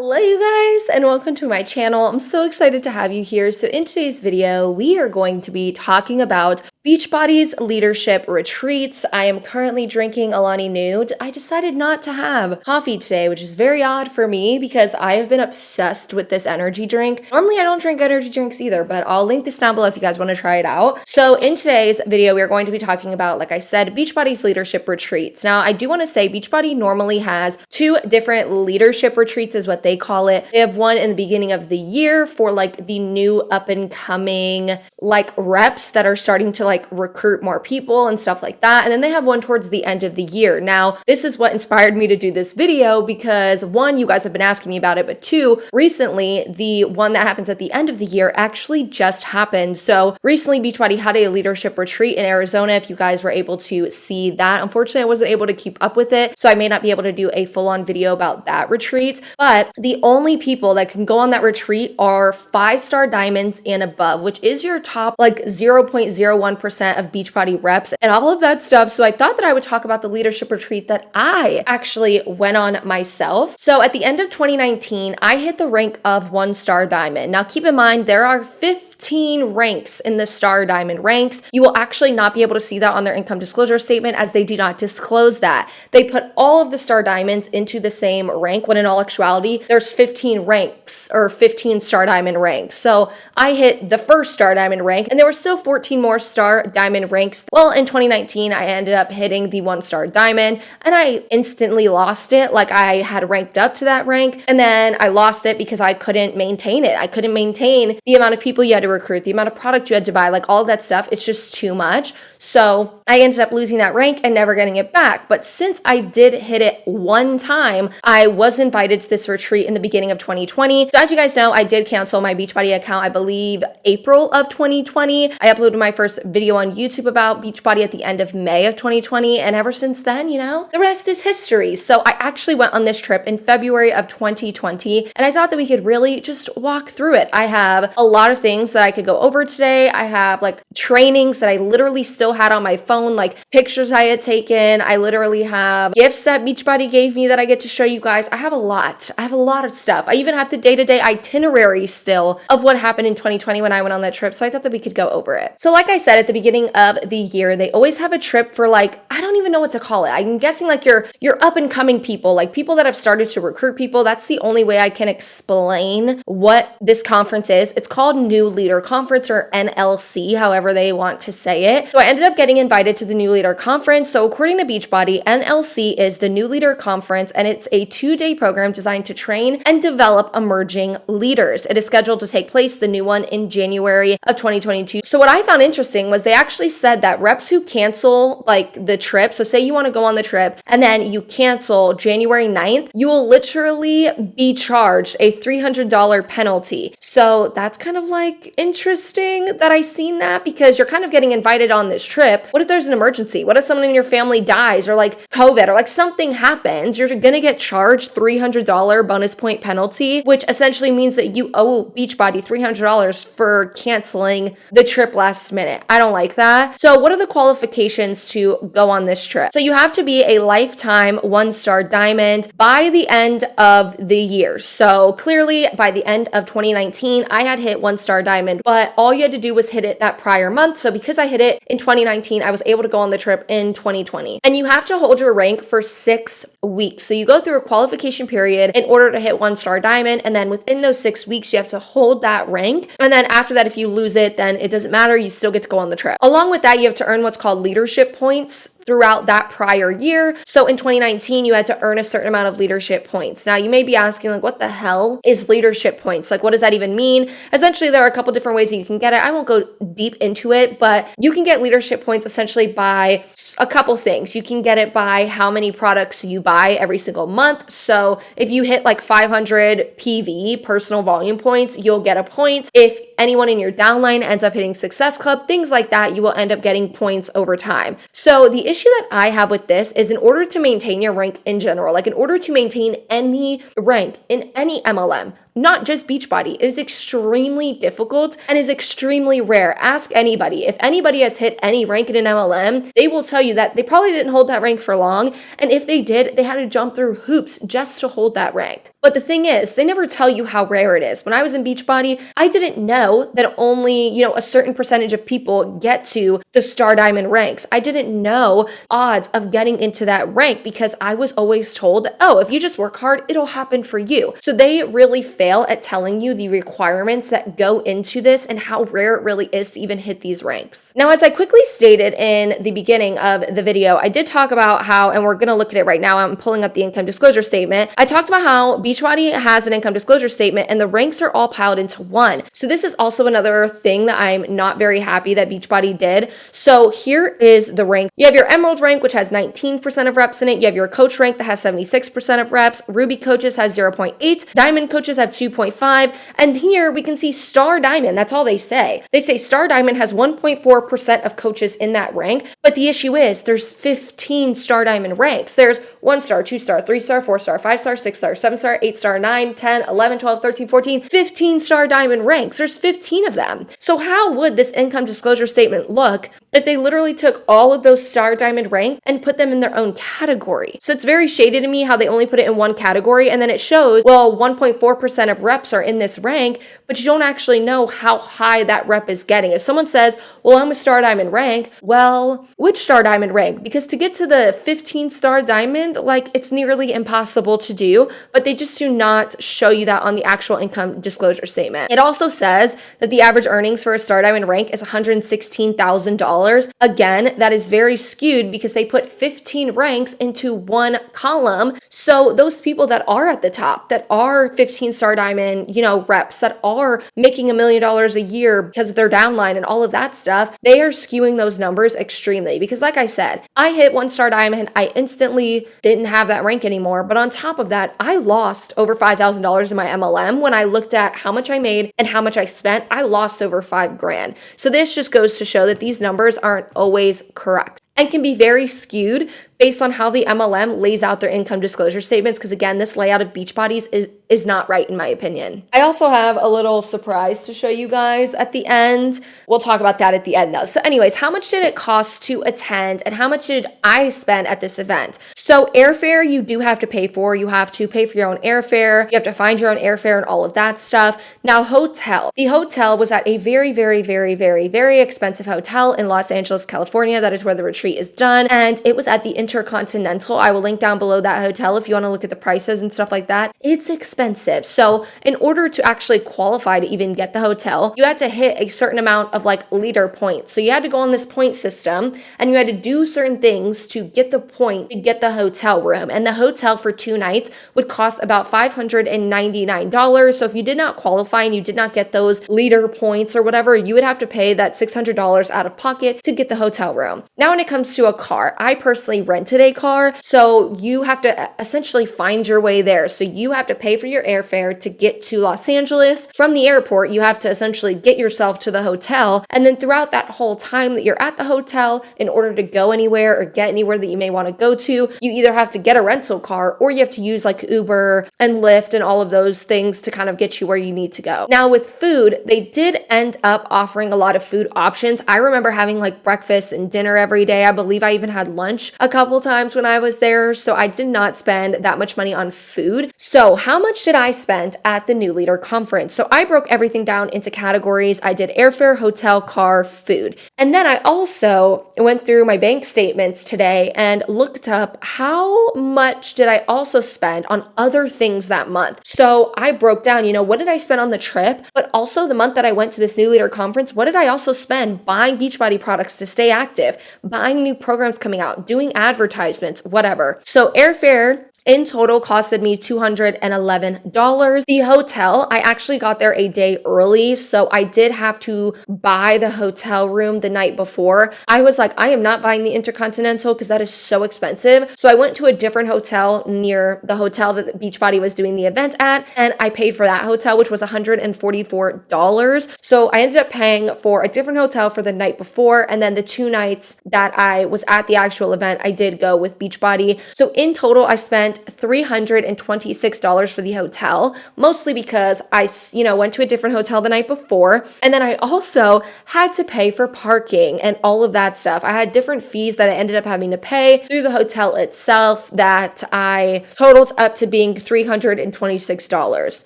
Hello you guys and welcome to my channel. I'm so excited to have you here. So in today's video, we are going to be talking about Beachbody's leadership retreats. I am currently drinking Alani Nude. I decided not to have coffee today, which is very odd for me because I have been obsessed with this energy drink. Normally I don't drink energy drinks either, but I'll link this down below if you guys want to try it out. So in today's video, we are going to be talking about, like I said, Beachbody's leadership retreats. Now I do want to say Beachbody normally has two different leadership retreats is what they call it. They have one in the beginning of the year for like the new up and coming like reps that are starting to like recruit more people and stuff like that. And then they have one towards the end of the year. Now, this is what inspired me to do this video because one, you guys have been asking me about it, but two, recently the one that happens at the end of the year actually just happened. So recently Beachbody had a leadership retreat in Arizona. If you guys were able to see that, unfortunately I wasn't able to keep up with it. So I may not be able to do a full-on video about that retreat, but the only people that can go on that retreat are 5-star diamonds and above, which is your top like 0.01% of Beachbody reps and all of that stuff. So I thought that I would talk about the leadership retreat that I actually went on myself. So at the end of 2019, I hit the rank of 1-star diamond. Now keep in mind, there are 15 ranks in the star diamond ranks. You will actually not be able to see that on their income disclosure statement as they do not disclose that. They put all of the star diamonds into the same rank when in all actuality, there's 15 ranks or 15 star diamond ranks. So I hit the first star diamond rank and there were still 14 more star diamond ranks. Well, in 2019, I ended up hitting the 1-star diamond and I instantly lost it. Like I had ranked up to that rank and then I lost it because I couldn't maintain it. I couldn't maintain the amount of people you had to recruit, the amount of product you had to buy, like all of that stuff. It's just too much. So I ended up losing that rank and never getting it back. But since I did hit it one time, I was invited to this retreat in the beginning of 2020. So as you guys know, I did cancel my Beachbody account, I believe April of 2020. I uploaded my first video on YouTube about Beachbody at the end of May of 2020. And ever since then, you know, the rest is history. So I actually went on this trip in February of 2020. And I thought that we could really just walk through it. I have a lot of things that I could go over today. I have like trainings that I literally still had on my phone, like pictures I had taken. I literally have gifts that Beachbody gave me that I get to show you guys. I have a lot. I have a lot of stuff. I even have the day-to-day itinerary still of what happened in 2020 when I went on that trip. So I thought that we could go over it. So like I said, at the beginning of the year, they always have a trip for like, I don't even know what to call it. I'm guessing like your up and coming people, like people that have started to recruit people. That's the only way I can explain what this conference is. It's called New Leader Conference or NLC, however they want to say it. So I ended up getting invited to the New Leader Conference. So according to Beachbody, NLC is the New Leader Conference and it's a 2-day program designed to train and develop emerging leaders. It is scheduled to take place, the new one, in January of 2022. So what I found interesting was they actually said that reps who cancel like the trip, so say you want to go on the trip and then you cancel January 9th, you will literally be charged a $300 penalty. So that's kind of like interesting that I seen that because you're kind of getting invited on this trip. What if there's an emergency? What if someone in your family dies or like COVID or like something happens? You're going to get charged $300 bonus point penalty, which essentially means that you owe Beachbody $300 for canceling the trip last minute. I don't like that. So what are the qualifications to go on this trip? So you have to be a lifetime 1-star diamond by the end of the year. So clearly by the end of 2019, I had hit 1-star diamond, but all you had to do was hit it that prior month. So because I hit it in 2019, I was able to go on the trip in 2020. And you have to hold your rank for 6 weeks. So you go through a qualification period in order to hit 1-star diamond. And then within those 6 weeks, you have to hold that rank. And then after that, if you lose it, then it doesn't matter. You still get to go on the trip. Along with that, you have to earn what's called leadership points throughout that prior year. So in 2019, you had to earn a certain amount of leadership points. Now you may be asking like, what the hell is leadership points? Like, what does that even mean? Essentially, there are a couple different ways that you can get it. I won't go deep into it, but you can get leadership points essentially by a couple things. You can get it by how many products you buy every single month. So if you hit like 500 PV, personal volume points, you'll get a point. If anyone in your downline ends up hitting Success Club, things like that, you will end up getting points over time. So the issue that I have with this is in order to maintain your rank in general, like in order to maintain any rank in any MLM, Not just Beachbody. It is extremely difficult and is extremely rare. Ask anybody. If anybody has hit any rank in an MLM, they will tell you that they probably didn't hold that rank for long. And if they did, they had to jump through hoops just to hold that rank. But the thing is, they never tell you how rare it is. When I was in Beachbody, I didn't know that only, a certain percentage of people get to the Star Diamond ranks. I didn't know odds of getting into that rank because I was always told, oh, if you just work hard, it'll happen for you. So they really fail at telling you the requirements that go into this and how rare it really is to even hit these ranks. Now, as I quickly stated in the beginning of the video, I did talk about how, and we're going to look at it right now, I'm pulling up the income disclosure statement. I talked about how Beachbody has an income disclosure statement and the ranks are all piled into one. So this is also another thing that I'm not very happy that Beachbody did. So here is the rank. You have your Emerald rank, which has 19% of reps in it. You have your Coach rank that has 76% of reps. Ruby coaches have 0.8. Diamond coaches have 2.5. And here we can see Star Diamond. That's all they say. They say Star Diamond has 1.4% of coaches in that rank. But the issue is there's 15 Star Diamond ranks. There's 1 star, 2 star, 3 star, 4 star, 5 star, 6 star, 7 star, 8 star, 9, 10, 11, 12, 13, 14, 15 Star Diamond ranks. There's 15 of them. So how would this income disclosure statement look if they literally took all of those Star Diamond rank and put them in their own category? So it's very shady to me how they only put it in one category and then it shows, well, 1.4% of reps are in this rank, but you don't actually know how high that rep is getting. If someone says, well, I'm a Star Diamond rank, well, which Star Diamond rank? Because to get to the 15 Star Diamond, it's nearly impossible to do, but they just do not show you that on the actual income disclosure statement. It also says that the average earnings for a Star Diamond rank is $116,000. Again, that is very skewed because they put 15 ranks into one column. So those people that are at the top, that are 15 Star Diamond, reps, that are making $1 million a year because of their downline and all of that stuff, they are skewing those numbers extremely. Because like I said, I hit 1 Star Diamond, I instantly didn't have that rank anymore. But on top of that, I lost over $5,000 in my MLM. When I looked at how much I made and how much I spent, I lost over $5,000. So this just goes to show that these numbers aren't always correct and can be very skewed based on how the MLM lays out their income disclosure statements. Because again, this layout of Beachbody's is not right in my opinion. I also have a little surprise to show you guys at the end. We'll talk about that at the end though. So anyways, how much did it cost to attend and how much did I spend at this event? So airfare you do have to pay for. You have to pay for your own airfare. You have to find your own airfare and all of that stuff. Now hotel. The hotel was at a very, very, very, very, very expensive hotel in Los Angeles, California. That is where the retreat is done. And it was at the Intercontinental. I will link down below that hotel if you want to look at the prices and stuff like that. It's expensive. So in order to actually qualify to even get the hotel, you had to hit a certain amount of leader points. So you had to go on this point system and you had to do certain things to get the point to get the hotel room. And the hotel for 2 nights would cost about $599. So if you did not qualify and you did not get those leader points or whatever, you would have to pay that $600 out of pocket to get the hotel room. Now, when it comes to a car, I personally rented a car. So you have to essentially find your way there. So you have to pay for your airfare to get to Los Angeles. From the airport, you have to essentially get yourself to the hotel. And then throughout that whole time that you're at the hotel, in order to go anywhere or get anywhere that you may want to go to, you either have to get a rental car or you have to use Uber and Lyft and all of those things to kind of get you where you need to go. Now with food, they did end up offering a lot of food options. I remember having breakfast and dinner every day. I believe I even had lunch a couple times when I was there. So I did not spend that much money on food. So how much did I spend at the New Leader Conference? So I broke everything down into categories. I did airfare, hotel, car, food. And then I also went through my bank statements today and looked up how much did I also spend on other things that month. So I broke down, what did I spend on the trip, but also the month that I went to this New Leader Conference, what did I also spend buying Beachbody products to stay active, buying new programs coming out, doing advertisements, whatever. So airfare in total costed me $211. The hotel, I actually got there a day early, so I did have to buy the hotel room the night before. I was like, I am not buying the Intercontinental because that is so expensive. So I went to a different hotel near the hotel that Beachbody was doing the event at, and I paid for that hotel, which was $144. So I ended up paying for a different hotel for the night before, and then the 2 nights that I was at the actual event, I did go with Beachbody. So in total, I spent spent $326 for the hotel, mostly because I, went to a different hotel the night before. And then I also had to pay for parking and all of that stuff. I had different fees that I ended up having to pay through the hotel itself that I totaled up to being $326.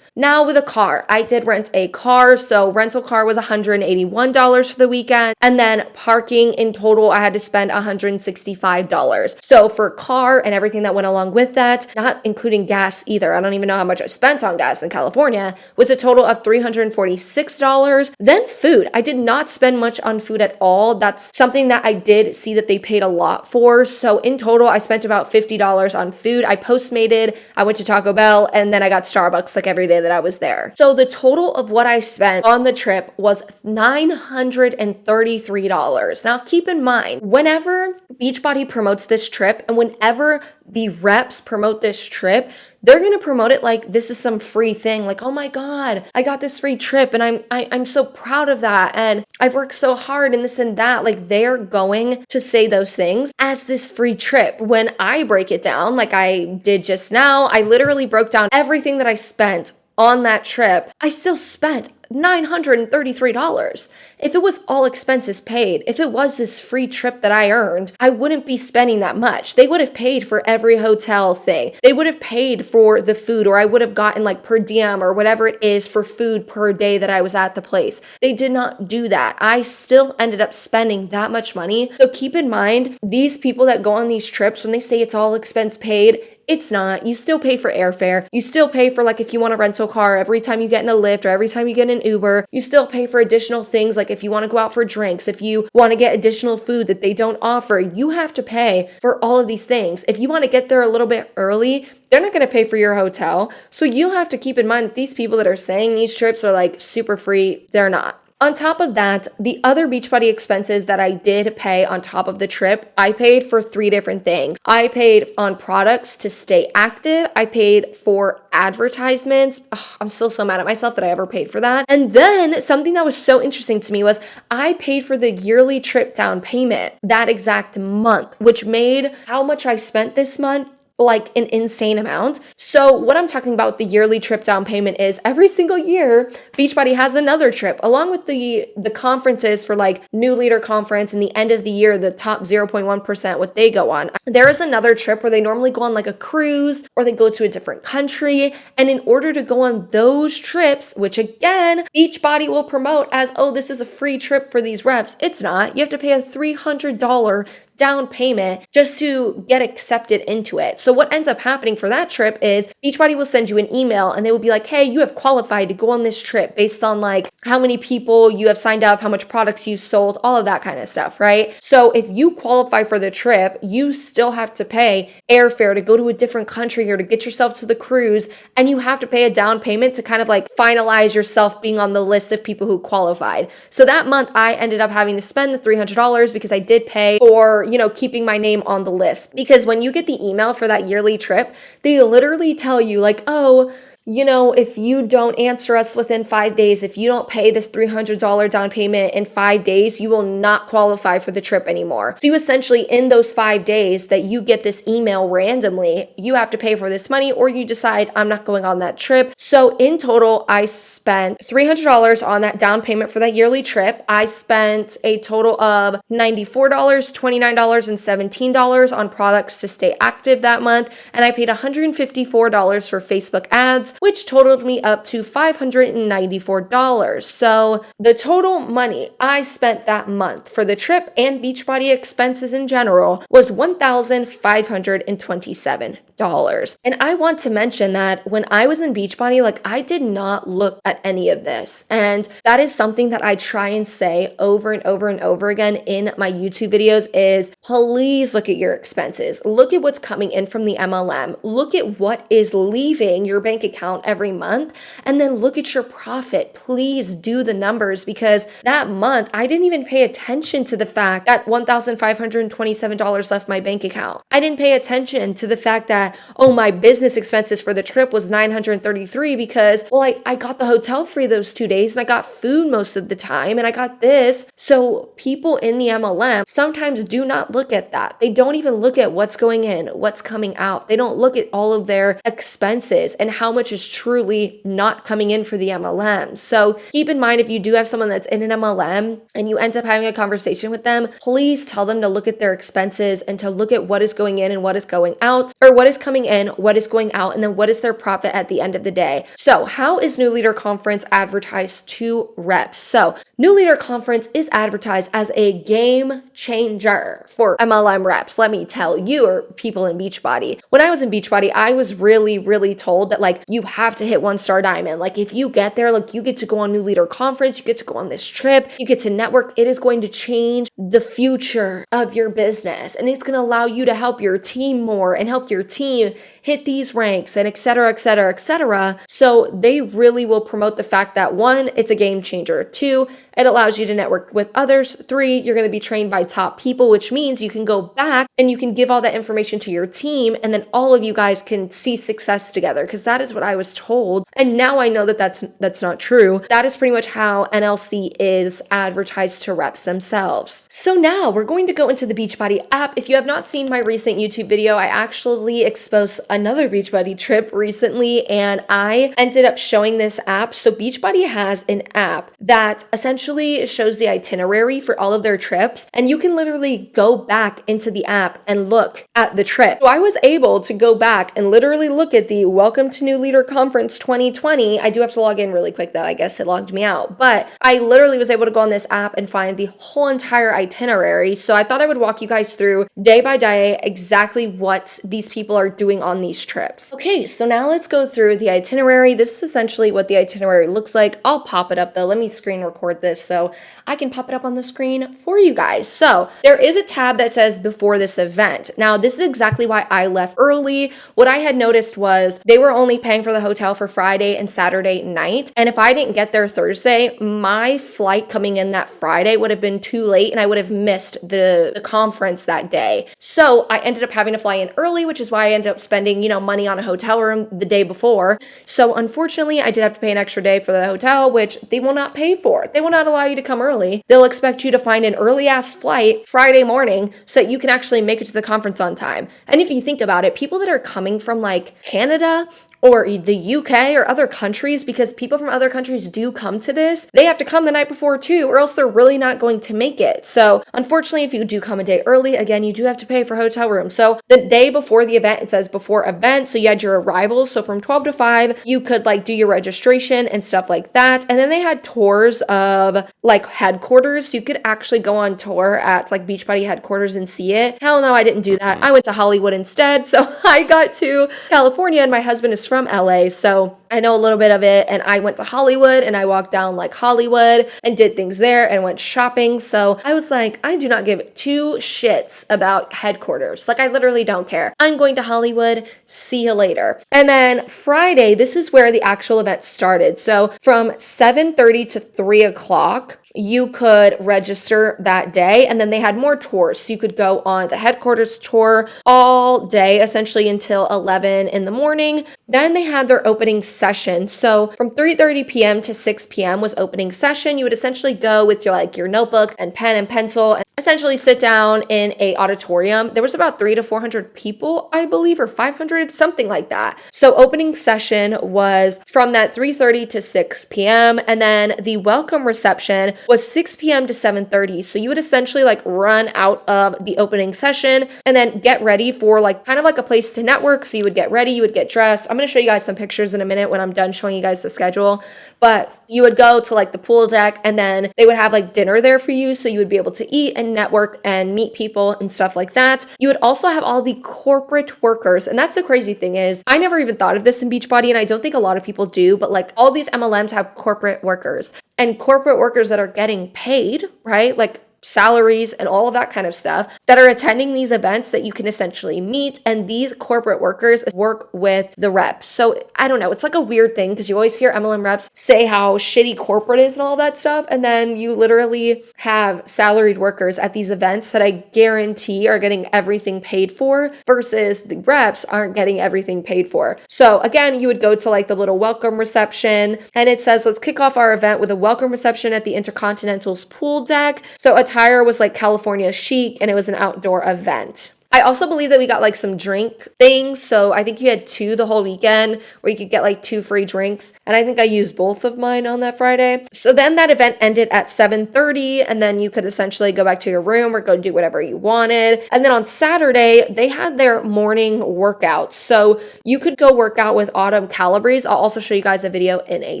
Now with a car, I did rent a car. So rental car was $181 for the weekend. And then parking in total, I had to spend $165. So for car and everything that went along with that, not including gas either, I don't even know how much I spent on gas in California, was a total of $346. Then food. I did not spend much on food at all. That's something that I did see that they paid a lot for. So in total, I spent about $50 on food. I Postmated, I went to Taco Bell, and then I got Starbucks like every day that I was there. So the total of what I spent on the trip was $933. Now keep in mind, whenever Beachbody promotes this trip and whenever the reps promote this trip, they're going to promote it like this is some free thing. Like, oh my God, I got this free trip and I'm so proud of that. And I've worked so hard and this and that. Like they're going to say those things as this free trip. When I break it down, like I did just now, I literally broke down everything that I spent on that trip. I still spent $933. If it was all expenses paid, if it was this free trip that I earned, I wouldn't be spending that much. They would have paid for every hotel thing. They would have paid for the food, or I would have gotten like per diem or whatever it is for food per day that I was at the place. They did not do that. I still ended up spending that much money. So keep in mind, these people that go on these trips, when they say it's all expense paid, it's not. You still pay for airfare. You still pay for, like, if you want a rental car, every time you get in a Lyft or every time you get in an Uber, you still pay for additional things. Like if you want to go out for drinks, if you want to get additional food that they don't offer, you have to pay for all of these things. If you want to get there a little bit early, they're not going to pay for your hotel. So you have to keep in mind that these people that are saying these trips are like super free, they're not. On top of that, the other Beachbody expenses that I did pay on top of the trip, I paid for 3 different things. I paid on products to stay active. I paid for advertisements. I'm still so mad at myself that I ever paid for that. And then something that was so interesting to me was I paid for the yearly trip down payment that exact month, which made how much I spent this month like an insane amount. So what I'm talking about with the yearly trip down payment is every single year, Beachbody has another trip along with the conferences for like new leader conference and the end of the year, the top 0.1%, what they go on. There is another trip where they normally go on like a cruise or they go to a different country. And in order to go on those trips, which again, Beachbody will promote as, oh, this is a free trip for these reps. It's not. You have to pay a $300 down payment just to get accepted into it. So what ends up happening for that trip is Beachbody will send you an email and they will be like, hey, you have qualified to go on this trip based on like how many people you have signed up, how much products you've sold, all of that kind of stuff, right? So if you qualify for the trip, you still have to pay airfare to go to a different country or to get yourself to the cruise, and you have to pay a down payment to kind of like finalize yourself being on the list of people who qualified. So that month I ended up having to spend the $300 because I did pay for keeping my name on the list. Because when you get the email for that yearly trip, they literally tell you like, oh, if you don't answer us within 5 days, if you don't pay this $300 down payment in 5 days, you will not qualify for the trip anymore. So you essentially, in those 5 days that you get this email randomly, you have to pay for this money, or you decide I'm not going on that trip. So in total, I spent $300 on that down payment for that yearly trip. I spent a total of $94, $29, and $17 on products to stay active that month. And I paid $154 for Facebook ads, which totaled me up to $594. So the total money I spent that month for the trip and Beachbody expenses in general was $1,527. And I want to mention that when I was in Beachbody, like I did not look at any of this. And that is something that I try and say over and over and over again in my YouTube videos is please look at your expenses. Look at what's coming in from the MLM. Look at what is leaving your bank account every month, and then look at your profit. Please do the numbers, because that month I didn't even pay attention to the fact that $1,527 left my bank account. I didn't pay attention to the fact that that, oh, my business expenses for the trip was $933 because, well, I got the hotel free those 2 days and I got food most of the time and I got this. So people in the MLM sometimes do not look at that. They don't even look at what's going in, what's coming out. They don't look at all of their expenses and how much is truly not coming in for the MLM. So keep in mind, if you do have someone that's in an MLM and you end up having a conversation with them, please tell them to look at their expenses and to look at what is going in and what is going out, or what is coming in, what is going out, and then what is their profit at the end of the day. So how is New Leader Conference advertised to reps? So New Leader Conference is advertised as a game changer for MLM reps. Let me tell you, or people in Beachbody. When I was in Beachbody, I was really told that like you have to hit 1-star diamond. Like if you get there, like you get to go on New Leader Conference, you get to go on this trip, you get to network. It is going to change the future of your business, and it's going to allow you to help your team more and help your team hit these ranks and et cetera, et cetera, et cetera. So they really will promote the fact that 1, it's a game changer. 2, it allows you to network with others. 3, you're going to be trained by top people, which means you can go back and you can give all that information to your team, and then all of you guys can see success together, because that is what I was told. And now I know that that's not true. That is pretty much how NLC is advertised to reps themselves. So now we're going to go into the Beachbody app. If you have not seen my recent YouTube video, I actually exposed another Beachbody trip recently, and I ended up showing this app. So Beachbody has an app that essentially shows the itinerary for all of their trips, and you can literally go back into the app and look at the trip. So I was able to go back and literally look at the Welcome to New Leader Conference 2020. I do have to log in really quick though. I guess it logged me out, but I literally was able to go on this app and find the whole entire itinerary. So I thought I would walk you guys through day by day exactly what these people are doing on these trips. Okay, so now let's go through the itinerary. This is essentially what the itinerary looks like. I'll pop it up though. Let me screen record this so I can pop it up on the screen for you guys. So there is a tab that says before this event. Now this is exactly why I left early. What I had noticed was they were only paying for the hotel for Friday and Saturday night. And if I didn't get there Thursday, my flight coming in that Friday would have been too late and I would have missed the conference that day. So I ended up having to fly in early, which is why I ended up spending, money on a hotel room the day before. So unfortunately, I did have to pay an extra day for the hotel, which they will not pay for. They will not allow you to come early. They'll expect you to find an early ass flight Friday morning so that you can actually make it to the conference on time. And if you think about it, people that are coming from like Canada or the UK or other countries, because people from other countries do come to this, they have to come the night before too, or else they're really not going to make it. So unfortunately, if you do come a day early, again, you do have to pay for hotel room. So the day before the event, it says before event. So you had your arrivals. So from 12 to 5, you could like do your registration and stuff like that. And then they had tours of like headquarters. So you could actually go on tour at like Beachbody headquarters and see it. Hell no, I didn't do that. I went to Hollywood instead. So I got to California, and my husband is from LA. So I know a little bit of it, and I went to Hollywood and I walked down like Hollywood and did things there and went shopping. So I was like, I do not give 2 shits about headquarters. Like I literally don't care. I'm going to Hollywood. See you later. And then Friday, this is where the actual event started. So from 7:30 to 3 o'clock, you could register that day, and then they had more tours. So you could go on the headquarters tour all day, essentially until 11 in the morning. Then they had their opening session. So from 3:30 p.m. to 6 p.m. was opening session. You would essentially go with your notebook and pen and pencil and essentially sit down in a auditorium. There was about 300 to 400 people, I believe, or 500, something like that. So opening session was from that 3:30 to 6 p.m. And then the welcome reception was 6 p.m. to 7:30. So you would essentially like run out of the opening session and then get ready for like kind of like a place to network. So you would get ready, you would get dressed. I'm going to show you guys some pictures in a minute when I'm done showing you guys the schedule. But you would go to like the pool deck, and then they would have like dinner there for you. So you would be able to eat and network and meet people and stuff like that. You would also have all the corporate workers. And that's the crazy thing is I never even thought of this in Beachbody, and I don't think a lot of people do, but like all these MLMs have corporate workers, and corporate workers that are getting paid, right? Like salaries and all of that kind of stuff that are attending these events that you can essentially meet. And these corporate workers work with the reps. So I don't know, it's like a weird thing because you always hear MLM reps say how shitty corporate is and all that stuff. And then you literally have salaried workers at these events that I guarantee are getting everything paid for versus the reps aren't getting everything paid for. So again, you would go to like the little welcome reception and it says, let's kick off our event with a welcome reception at the Intercontinental's pool deck. So attire was like California chic and it was an outdoor event. I also believe that we got like some drink things. So I think you had 2 the whole weekend where you could get like 2 free drinks. And I think I used both of mine on that Friday. So then that event ended at 7:30 and then you could essentially go back to your room or go do whatever you wanted. And then on Saturday, they had their morning workouts. So you could go work out with Autumn Calabrese. I'll also show you guys a video in a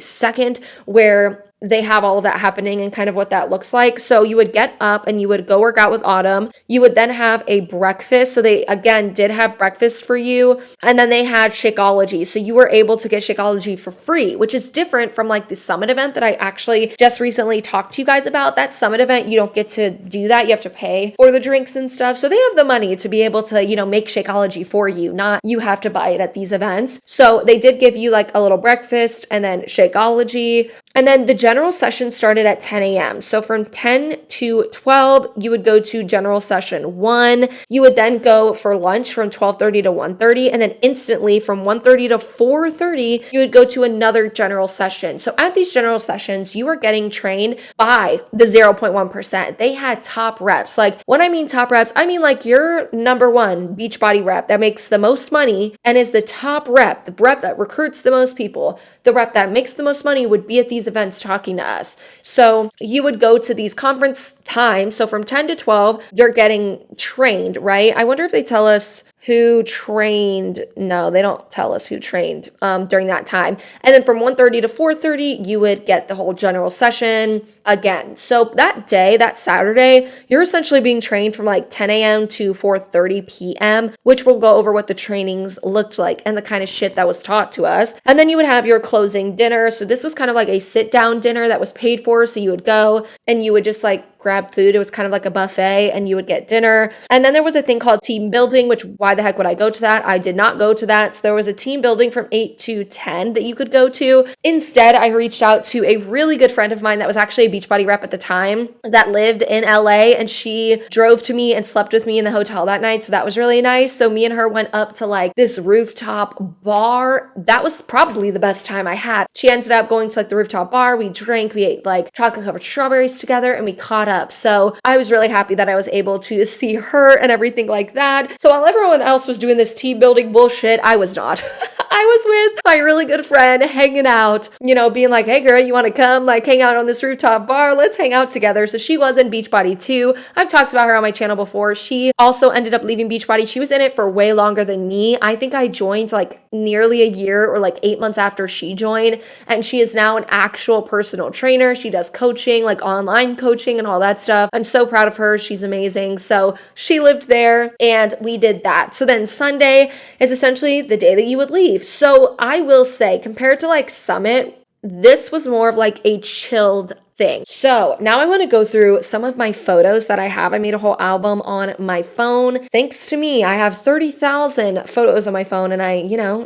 second where they have all of that happening and kind of what that looks like. So you would get up and you would go work out with Autumn. You would then have a breakfast. So they, again, did have breakfast for you. And then they had Shakeology. So you were able to get Shakeology for free, which is different from like the Summit event that I actually just recently talked to you guys about. That Summit event, you don't get to do that. You have to pay for the drinks and stuff. So they have the money to be able to, make Shakeology for you, not you have to buy it at these events. So they did give you like a little breakfast and then Shakeology. And then the general session started at 10 a.m. So from 10 to 12, you would go to general session 1. You would then go for lunch from 12:30 to 1:30. And then instantly from 1:30 to 4:30, you would go to another general session. So at these general sessions, you were getting trained by the 0.1%. They had top reps. Like when I mean top reps, I mean like your number one Beachbody rep that makes the most money and is the top rep, the rep that recruits the most people, the rep that makes the most money would be at these events talking to us. So you would go to these conference times. So from 10 to 12, you're getting trained, right? I wonder if they tell us who trained. No, they don't tell us who trained during that time. And then from 1:30 to 4:30, you would get the whole general session again. So that day, that Saturday, you're essentially being trained from like 10 a.m. to 4:30 p.m., which will go over what the trainings looked like and the kind of shit that was taught to us. And then you would have your closing dinner. So this was kind of like a sit-down dinner that was paid for. So you would go and you would just like grab food. It was kind of like a buffet and you would get dinner. And then there was a thing called team building, which why the heck would I go to that? I did not go to that. So there was a team building from 8 to 10 that you could go to. Instead, I reached out to a really good friend of mine that was actually a Beachbody rep at the time that lived in LA, and she drove to me and slept with me in the hotel that night. So that was really nice. So me and her went up to like this rooftop bar. That was probably the best time I had. She ended up going to like the rooftop bar. We drank, we ate like chocolate covered strawberries together, and we caught up. So I was really happy that I was able to see her and everything like that. So while everyone else was doing this team building bullshit, I was not. I was with my really good friend hanging out, being like, hey girl, you want to come like hang out on this rooftop bar? Let's hang out together. So she was in Beachbody too. I've talked about her on my channel before. She also ended up leaving Beachbody. She was in it for way longer than me. I think I joined like nearly a year or like 8 months after she joined. And she is now an actual personal trainer. She does coaching, like online coaching and all that stuff. I'm so proud of her. She's amazing. So she lived there and we did that. So then Sunday is essentially the day that you would leave. So I will say, compared to like Summit, this was more of like a chilled thing. So now I want to go through some of my photos that I have. I made a whole album on my phone. Thanks to me, I have 30,000 photos on my phone, and I,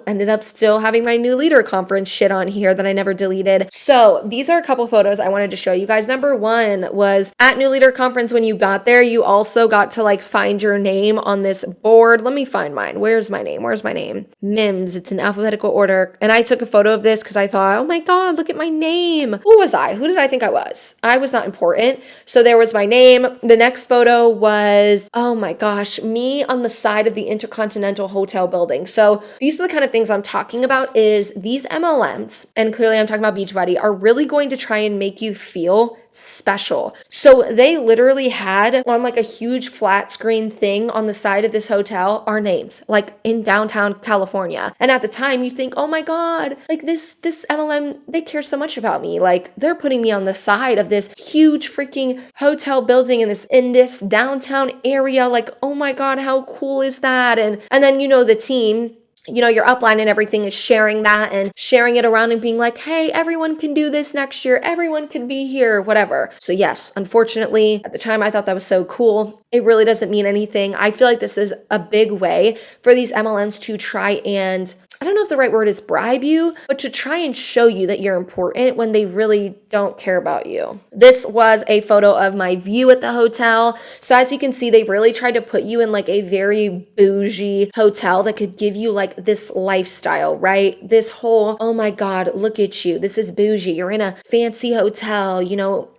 ended up still having my new leader conference shit on here that I never deleted. So these are a couple photos I wanted to show you guys. Number one was at New Leader Conference. When you got there, you also got to like find your name on this board. Let me find mine. Where's my name? Mims. It's in alphabetical order. And I took a photo of this because I thought, oh my God, look at my name. Who was I? Who did I think I was? I was not important. So there was my name. The next photo was, oh my gosh, me on the side of the Intercontinental Hotel building. So these are the kind of things I'm talking about is these MLMs, and clearly I'm talking about Beachbody, are really going to try and make you feel special. So they literally had on like a huge flat screen thing on the side of this hotel our names, like in downtown California. And at the time you think, oh my God, like this MLM, they care so much about me. Like they're putting me on the side of this huge freaking hotel building in this downtown area. Like, oh my God, how cool is that? And then the team your upline and everything is sharing that and sharing it around and being like, hey, everyone can do this next year. Everyone can be here, whatever. So yes, unfortunately, at the time I thought that was so cool. It really doesn't mean anything. I feel like this is a big way for these MLMs to try and, I don't know if the right word is bribe you, but to try and show you that you're important when they really don't care about you. This was a photo of my view at the hotel. So as you can see, they really tried to put you in like a very bougie hotel that could give you like this lifestyle, right? This whole, oh my God, look at you. This is bougie. You're in a fancy hotel,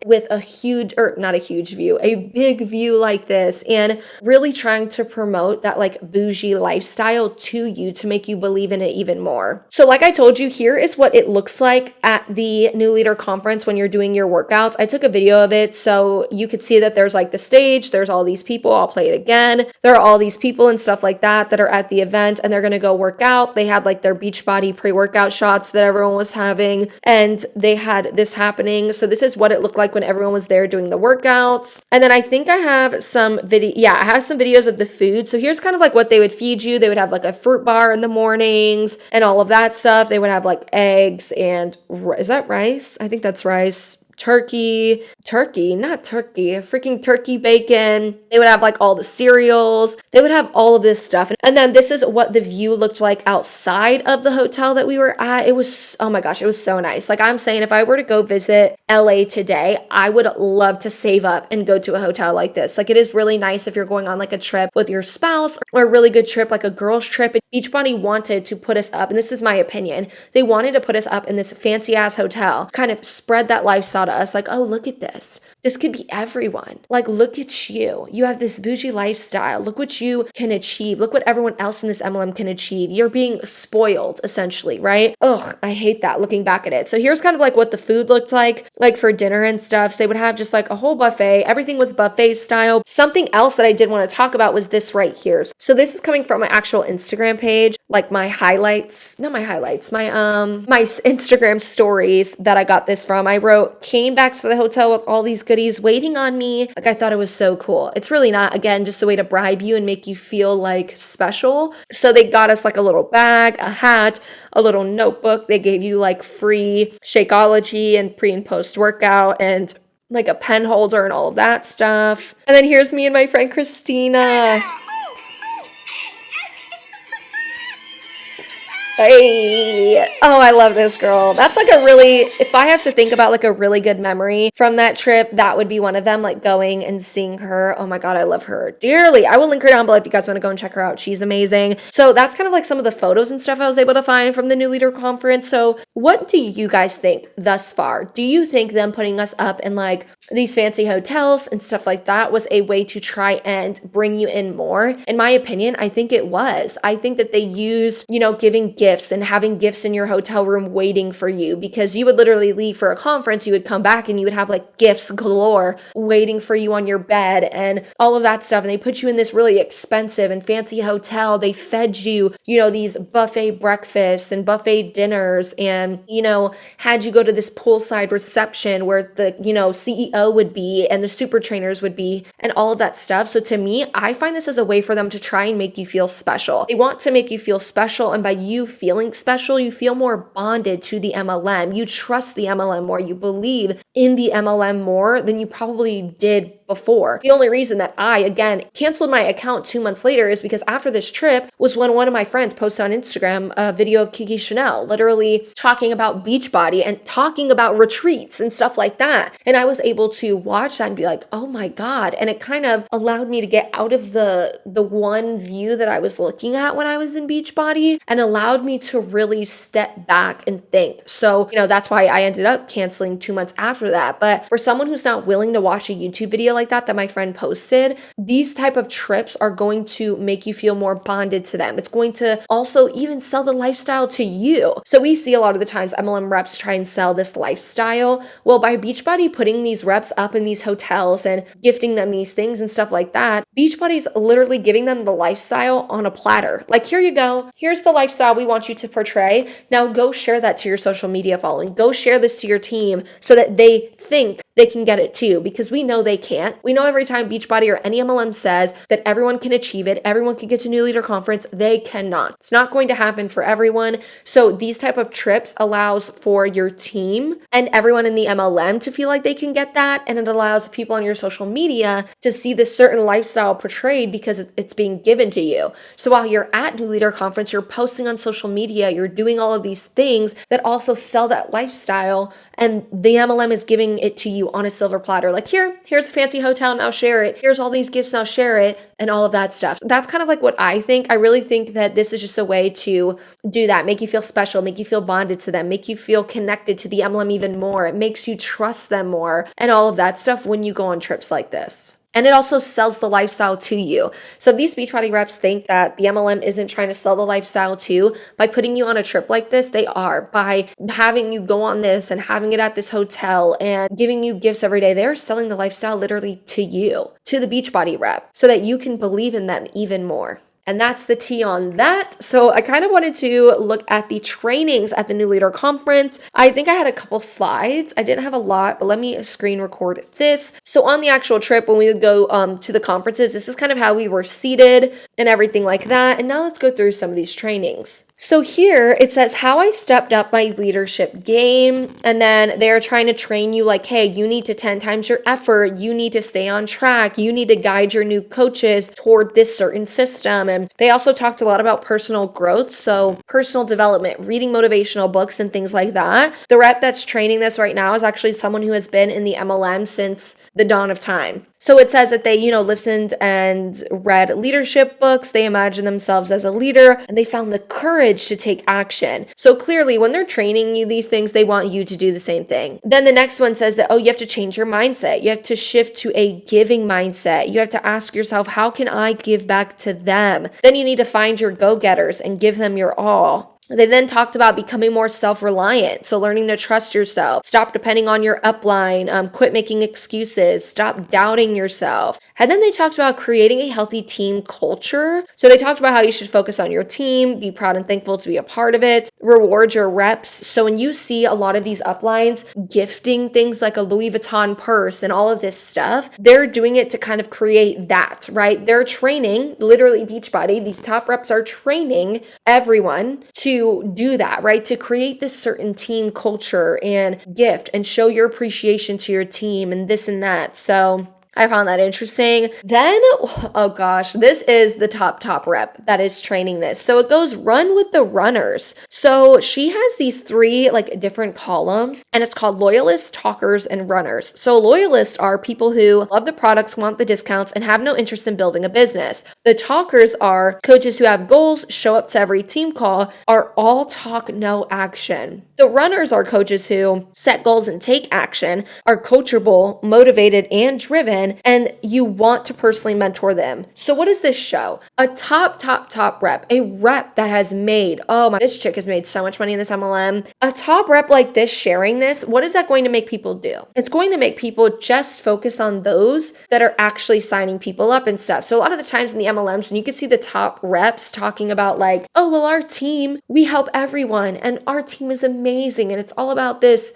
with a huge, or not a huge view, a big view like this, and really trying to promote that like bougie lifestyle to you to make you believe in it even more. So like I told you, here is what it looks like at the New Leader Conference when you're doing your workouts. I took a video of it so you could see that there's like the stage, there's all these people, I'll play it again. There are all these people and stuff like that are at the event and they're going to go work out. They had like their Beachbody pre-workout shots that everyone was having, and they had this happening. So this is what it looked like when everyone was there doing the workouts. And then I think I have some I have some videos of the food. So here's kind of like what they would feed you. They would have like a fruit bar in the mornings and all of that stuff. They would have like eggs and, is that rice? I think that's rice. Not turkey, freaking turkey bacon. They would have like all the cereals. They would have all of this stuff. And then this is what the view looked like outside of the hotel that we were at. It was, oh my gosh, it was so nice. Like I'm saying, if I were to go visit LA today, I would love to save up and go to a hotel like this. Like it is really nice if you're going on like a trip with your spouse or a really good trip, like a girl's trip. Beachbody wanted to put us up, and this is my opinion, they wanted to put us up in this fancy ass hotel, kind of spread that lifestyle to us, like, oh, look at this. This could be everyone. Like, look at you. You have this bougie lifestyle. Look what you can achieve. Look what everyone else in this MLM can achieve. You're being spoiled, essentially, right? Ugh, I hate that looking back at it. So here's kind of like what the food looked like for dinner and stuff. So they would have just like a whole buffet. Everything was buffet style. Something else that I did want to talk about was this right here. So this is coming from my actual Instagram page, like my highlights, not my highlights, my Instagram stories that I got this from. I wrote, came back to the hotel with all these goodies waiting on me. Like I thought it was so cool. It's really not, again, just a way to bribe you and make you feel like special. So they got us like a little bag, a hat, a little notebook. They gave you like free Shakeology and pre and post workout and like a pen holder and all of that stuff. And then here's me and my friend Christina. Hey, oh, I love this girl. That's like a really, if I have to think about like a really good memory from that trip, that would be one of them, like going and seeing her. Oh my God, I love her dearly. I will link her down below if you guys want to go and check her out. She's amazing. So that's kind of like some of the photos and stuff I was able to find from the New Leader Conference. So what do you guys think thus far? Do you think them putting us up in like these fancy hotels and stuff like that was a way to try and bring you in more? In my opinion, I think it was. I think that they used, giving gifts and having gifts in your hotel room waiting for you, because you would literally leave for a conference, you would come back and you would have like gifts galore waiting for you on your bed and all of that stuff. And they put you in this really expensive and fancy hotel. They fed you, these buffet breakfasts and buffet dinners and, had you go to this poolside reception where the, CEO would be and the super trainers would be and all of that stuff. So to me, I find this as a way for them to try and make you feel special. They want to make you feel special, and by you feeling special, you feel more bonded to the MLM. You trust the MLM more. You believe in the MLM more than you probably did before. The only reason that I, again, canceled my account 2 months later is because after this trip was when one of my friends posted on Instagram a video of Kiki Chanel, literally talking about Beachbody and talking about retreats and stuff like that. And I was able to watch that and be like, oh my God. And it kind of allowed me to get out of the one view that I was looking at when I was in Beachbody and allowed me to really step back and think. So, that's why I ended up canceling 2 months after that. But for someone who's not willing to watch a YouTube video like that my friend posted, these type of trips are going to make you feel more bonded to them. It's going to also even sell the lifestyle to you. So we see a lot of the times MLM reps try and sell this lifestyle. Well, by Beachbody putting these reps up in these hotels and gifting them these things and stuff like that, Beachbody's literally giving them the lifestyle on a platter. Like, here you go. Here's the lifestyle we want you to portray. Now go share that to your social media following. Go share this to your team so that they think they can get it too, because we know they can't. We know every time Beachbody or any MLM says that everyone can achieve it, everyone can get to New Leader Conference, they cannot. It's not going to happen for everyone. So these type of trips allows for your team and everyone in the MLM to feel like they can get that, and it allows people on your social media to see this certain lifestyle portrayed because it's being given to you. So while you're at New Leader Conference, you're posting on social media, you're doing all of these things that also sell that lifestyle, and the MLM is giving it to you on a silver platter. Like, here's a fancy hotel, now share it. Here's all these gifts, now share it, and all of that stuff. That's kind of like what I think. I really think that this is just a way to do that, make you feel special, make you feel bonded to them, make you feel connected to the MLM even more. It makes you trust them more and all of that stuff when you go on trips like this. And it also sells the lifestyle to you. So if these Beachbody reps think that the MLM isn't trying to sell the lifestyle too, by putting you on a trip like this, they are. By having you go on this and having it at this hotel and giving you gifts every day, they're selling the lifestyle literally to you, to the Beachbody rep, so that you can believe in them even more. And that's the tea on that. So I kind of wanted to look at the trainings at the New Leader Conference. I think I had a couple slides. I didn't have a lot, but let me screen record this. So on the actual trip, when we would go to the conferences, this is kind of how we were seated and everything like that. And now let's go through some of these trainings. So here it says how I stepped up my leadership game, and then they're trying to train you like, hey, you need to 10 times your effort, you need to stay on track, you need to guide your new coaches toward this certain system. And they also talked a lot about personal growth, so personal development, reading motivational books and things like that. The rep that's training this right now is actually someone who has been in the MLM since the dawn of time. So it says that they, listened and read leadership books, they imagined themselves as a leader, and they found the courage to take action. So clearly, when they're training you these things, they want you to do the same thing. Then the next one says that, you have to change your mindset. You have to shift to a giving mindset. You have to ask yourself, how can I give back to them? Then you need to find your go-getters and give them your all. They then talked about becoming more self-reliant, so learning to trust yourself, stop depending on your upline, quit making excuses, stop doubting yourself. And then they talked about creating a healthy team culture. So they talked about how you should focus on your team, be proud and thankful to be a part of it, reward your reps. So when you see a lot of these uplines gifting things like a Louis Vuitton purse and all of this stuff, they're doing it to kind of create that, right? They're training, literally Beachbody, these top reps are training everyone to do that, right? To create this certain team culture and gift and show your appreciation to your team and this and that. So I found that interesting. Then, oh gosh, this is the top rep that is training this. So it goes run with the runners. So she has these three different columns, and it's called loyalists, talkers, and runners. So loyalists are people who love the products, want the discounts, and have no interest in building a business. The talkers are coaches who have goals, show up to every team call, are all talk, no action. The runners are coaches who set goals and take action, are coachable, motivated, and driven, and you want to personally mentor them. So what does this show? A top rep, a rep that has made, this chick has made so much money in this MLM. A top rep like this sharing this, what is that going to make people do? It's going to make people just focus on those that are actually signing people up and stuff. So a lot of the times in the MLMs, when you can see the top reps talking about our team, we help everyone and our team is amazing and it's all about this,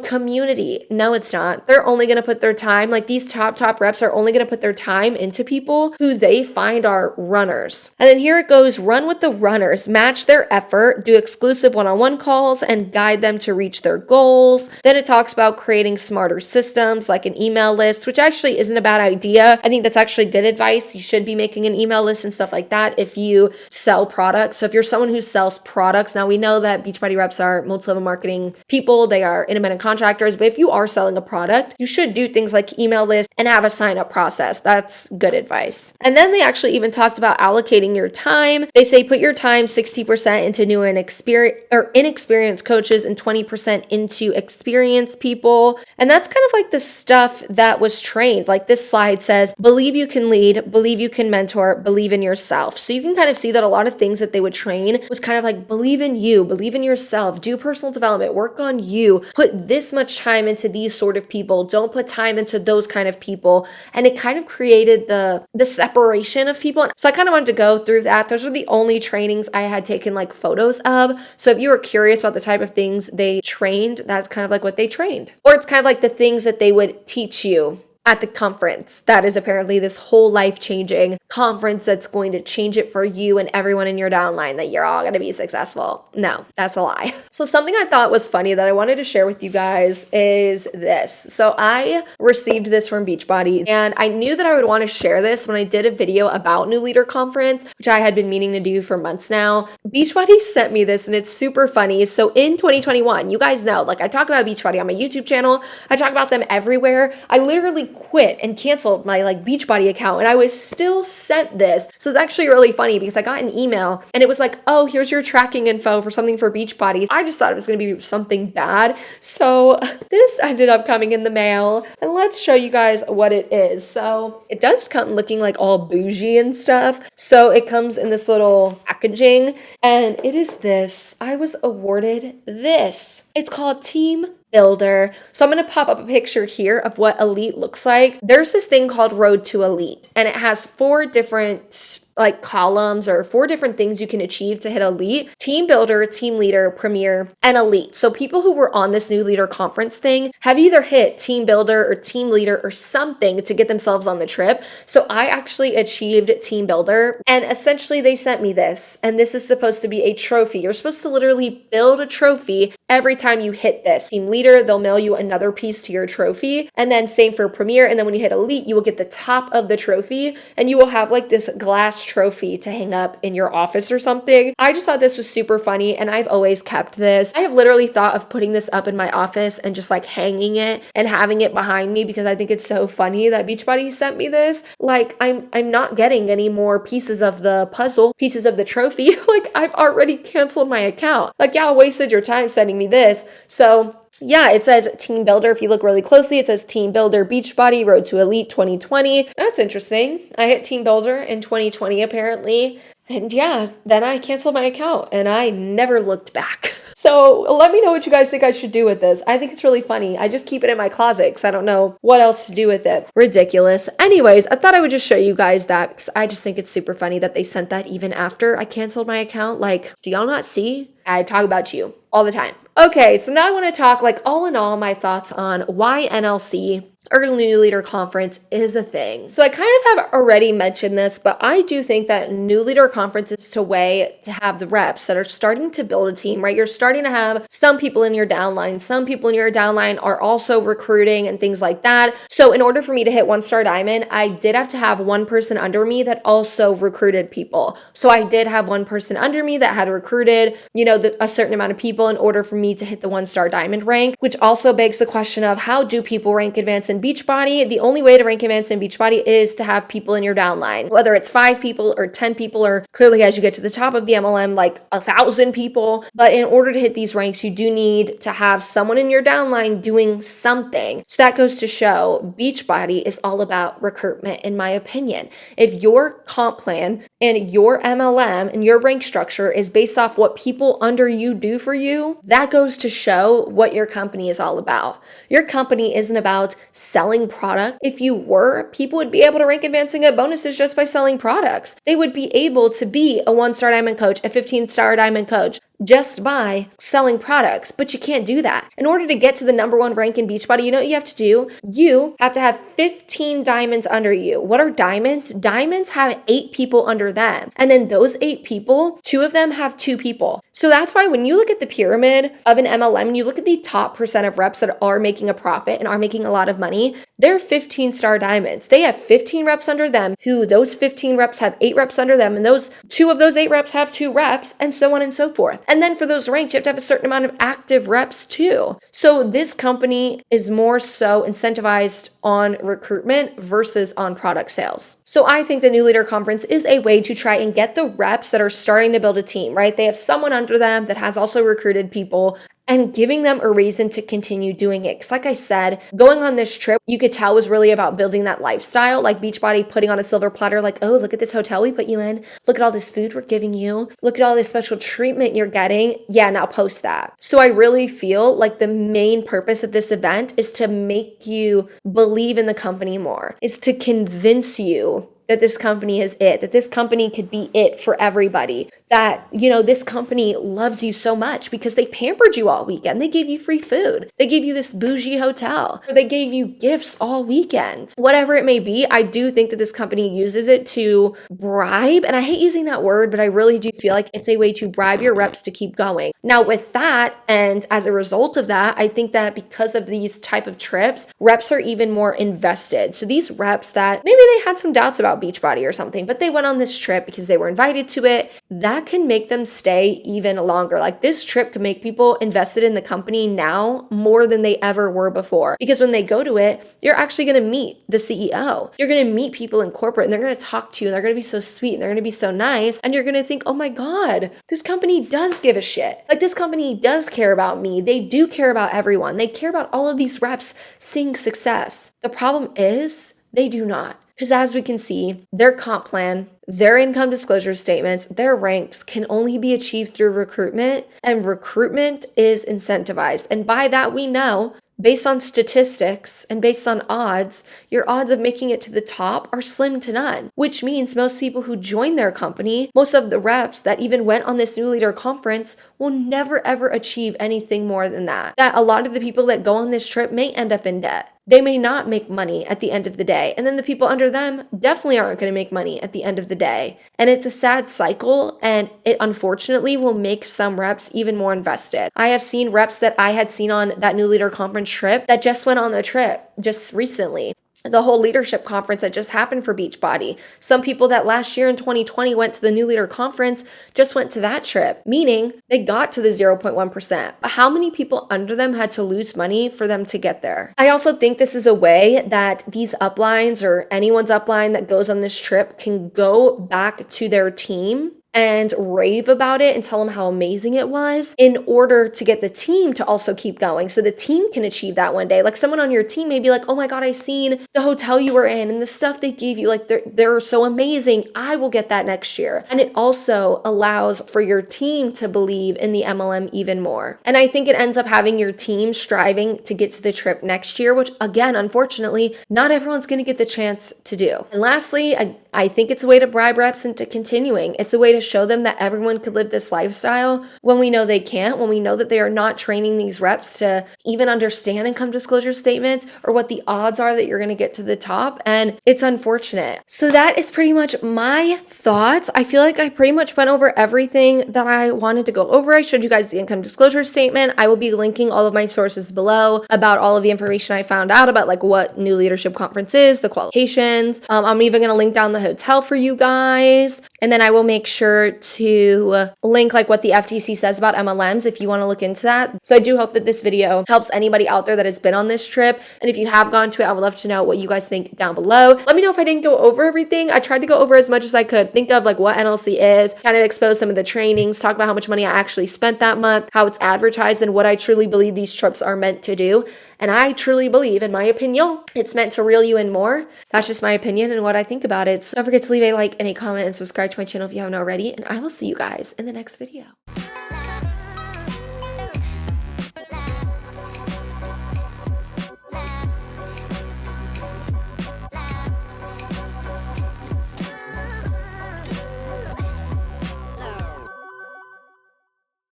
community. No, it's not. They're only going to put their time, these top reps are only going to put their time into people who they find are runners. And then here it goes, run with the runners, match their effort, do exclusive one-on-one calls, and guide them to reach their goals. Then it talks about creating smarter systems like an email list, which actually isn't a bad idea. I think that's actually good advice. You should be making an email list and stuff like that if you sell products. So if you're someone who sells products, now we know that Beachbody reps are multi-level marketing people, they are independent contractors, but if you are selling a product, you should do things like email lists and have a sign-up process. That's good advice. And then they actually even talked about allocating your time. They say put your time 60% into new and inexperienced coaches and 20% into experienced people. And that's kind of the stuff that was trained. This slide says, believe you can lead, believe you can mentor, believe in yourself. So you can kind of see that a lot of things that they would train was kind of believe in you, believe in yourself, do personal development, work on you, put this much time into these sort of people. Don't put time into those kind of people. people, and it kind of created the separation of people. So I kind of wanted to go through that. Those are the only trainings I had taken like photos of. So if you were curious about the type of things they trained, that's kind of like what they trained. Or it's kind of like the things that they would teach you at the conference. That is apparently this whole life-changing conference that's going to change it for you and everyone in your downline, that you're all going to be successful. No, that's a lie. So something I thought was funny that I wanted to share with you guys is this. So I received this from Beachbody, and I knew that I would want to share this when I did a video about New Leader Conference, which I had been meaning to do for months now. Beachbody sent me this, and it's super funny. So in 2021, you guys know, like I talk about Beachbody on my YouTube channel. I talk about them everywhere. I literally quit and canceled my like Beachbody account, and I was still sent this. So it's actually really funny because I got an email and it was like, oh, here's your tracking info for something for Beachbody. I just thought it was going to be something bad. So this ended up coming in the mail, and let's show you guys what it is. So it does come looking like all bougie and stuff. So it comes in this little packaging, and it is this. I was awarded this. It's called Team Builder. So I'm going to pop up a picture here of what Elite looks like. There's this thing called Road to Elite, and it has 4 different like columns or 4 different things you can achieve to hit Elite: Team Builder, Team Leader, Premier, and Elite. So people who were on this New Leader Conference thing have either hit Team Builder or Team Leader or something to get themselves on the trip. So I actually achieved Team Builder, and essentially they sent me this, and this is supposed to be a trophy. You're supposed to literally build a trophy every time you hit this. Team Leader, they'll mail you another piece to your trophy, and then same for Premier, and then when you hit Elite, you will get the top of the trophy, and you will have like this glass trophy to hang up in your office or something. I just thought this was super funny, and I've always kept this. I have literally thought of putting this up in my office and just like hanging it and having it behind me because I think it's so funny that Beachbody sent me this. Like I'm not getting any more pieces of the puzzle, pieces of the trophy. Like I've already canceled my account. Like y'all wasted your time sending me this. So yeah, it says Team Builder. If you look really closely, it says Team Builder Beachbody Road to Elite 2020. That's interesting. I hit Team Builder in 2020 apparently. And yeah, then I canceled my account and I never looked back. So let me know what you guys think I should do with this. I think it's really funny. I just keep it in my closet because I don't know what else to do with it. Ridiculous. Anyways, I thought I would just show you guys that because I just think it's super funny that they sent that even after I canceled my account. Like, do y'all not see? I talk about you all the time. Okay, so now I want to talk like all in all my thoughts on why NLC or New Leader Conference is a thing. So I kind of have already mentioned this, but I do think that New Leader Conference is a way to have the reps that are starting to build a team, right? You're starting to have some people in your downline. Some people in your downline are also recruiting and things like that. So in order for me to hit 1-star diamond, I did have to have one person under me that also recruited people. So I did have one person under me that had recruited, a certain amount of people in order for me to hit the 1-star diamond rank, which also begs the question of how do people rank advance in Beachbody? The only way to rank advance in Beachbody is to have people in your downline, whether it's 5 people or 10 people, or clearly as you get to the top of the MLM, like 1,000 people. But in order to hit these ranks, you do need to have someone in your downline doing something. So that goes to show Beachbody is all about recruitment, in my opinion. If your comp plan and your MLM and your rank structure is based off what people under you do for you, that goes to show what your company is all about. Your company isn't about selling product. If you were, people would be able to rank advance and get bonuses just by selling products. They would be able to be a 1-star diamond coach, a 15-star diamond coach, just by selling products, but you can't do that. In order to get to the #1 rank in Beachbody, you know what you have to do? You have to have 15 diamonds under you. What are diamonds? Diamonds have 8 people under them. And then those 8 people, 2 of them have 2 people. So that's why when you look at the pyramid of an MLM, you look at the top % of reps that are making a profit and are making a lot of money, they're 15-star diamonds. They have 15 reps under them, who those 15 reps have 8 reps under them, and those 2 of those 8 reps have 2 reps, and so on and so forth. And then for those ranks, you have to have a certain amount of active reps too. So this company is more so incentivized on recruitment versus on product sales. So I think the New Leader Conference is a way to try and get the reps that are starting to build a team, right? They have someone under them that has also recruited people, and giving them a reason to continue doing it. Because like I said, going on this trip, you could tell was really about building that lifestyle, like Beachbody putting on a silver platter, like, oh, look at this hotel we put you in. Look at all this food we're giving you. Look at all this special treatment you're getting. Yeah, now post that. So I really feel like the main purpose of this event is to make you believe in the company more, is to convince you that this company is it, that this company could be it for everybody, that, this company loves you so much because they pampered you all weekend. They gave you free food. They gave you this bougie hotel, or they gave you gifts all weekend. Whatever it may be, I do think that this company uses it to bribe, and I hate using that word, but I really do feel like it's a way to bribe your reps to keep going. Now with that, and as a result of that, I think that because of these type of trips, reps are even more invested. So these reps that maybe they had some doubts about Beachbody or something, but they went on this trip because they were invited to it, that can make them stay even longer. Like this trip can make people invested in the company now more than they ever were before. Because when they go to it, you're actually going to meet the CEO. You're going to meet people in corporate and they're going to talk to you and they're going to be so sweet and they're going to be so nice. And you're going to think, oh my God, this company does give a shit. Like this company does care about me. They do care about everyone. They care about all of these reps seeing success. The problem is they do not. Because as we can see, their comp plan, their income disclosure statements, their ranks can only be achieved through recruitment, and recruitment is incentivized. And by that, we know, based on statistics and based on odds, your odds of making it to the top are slim to none, which means most people who join their company, most of the reps that even went on this new leader conference will never ever achieve anything more than that. That a lot of the people that go on this trip may end up in debt. They may not make money at the end of the day. And then the people under them definitely aren't going to make money at the end of the day. And it's a sad cycle, and it unfortunately will make some reps even more invested. I have seen reps that I had seen on that new leader conference trip that just went on the trip just recently. The whole leadership conference that just happened for Beachbody. Some people that last year in 2020 went to the new leader conference just went to that trip, meaning they got to the 0.1%. But how many people under them had to lose money for them to get there? I also think this is a way that these uplines or anyone's upline that goes on this trip can go back to their team and rave about it and tell them how amazing it was in order to get the team to also keep going. So the team can achieve that one day. Like someone on your team may be like, oh my God, I seen the hotel you were in and the stuff they gave you. Like they're so amazing. I will get that next year. And it also allows for your team to believe in the MLM even more. And I think it ends up having your team striving to get to the trip next year, which again, unfortunately, not everyone's going to get the chance to do. And lastly, I think it's a way to bribe reps into continuing. It's a way to show them that everyone could live this lifestyle when we know they can't, when we know that they are not training these reps to even understand income disclosure statements or what the odds are that you're going to get to the top. And it's unfortunate. So that is pretty much my thoughts. I feel like I pretty much went over everything that I wanted to go over. I showed you guys the income disclosure statement. I will be linking all of my sources below about all of the information I found out about like what new leadership conference is, the qualifications. I'm even going to link down the hotel for you guys. And then I will make sure to link like what the FTC says about MLMs if you want to look into that. So I do hope that this video helps anybody out there that has been on this trip. And if you have gone to it, I would love to know what you guys think down below. Let me know if I didn't go over everything. I tried to go over as much as I could. Think of like what NLC is, kind of expose some of the trainings, talk about how much money I actually spent that month, how it's advertised, and what I truly believe these trips are meant to do. And I truly believe, in my opinion, it's meant to reel you in more. That's just my opinion and what I think about it. So don't forget to leave a like and a comment and subscribe to my channel if you haven't already. And I will see you guys in the next video.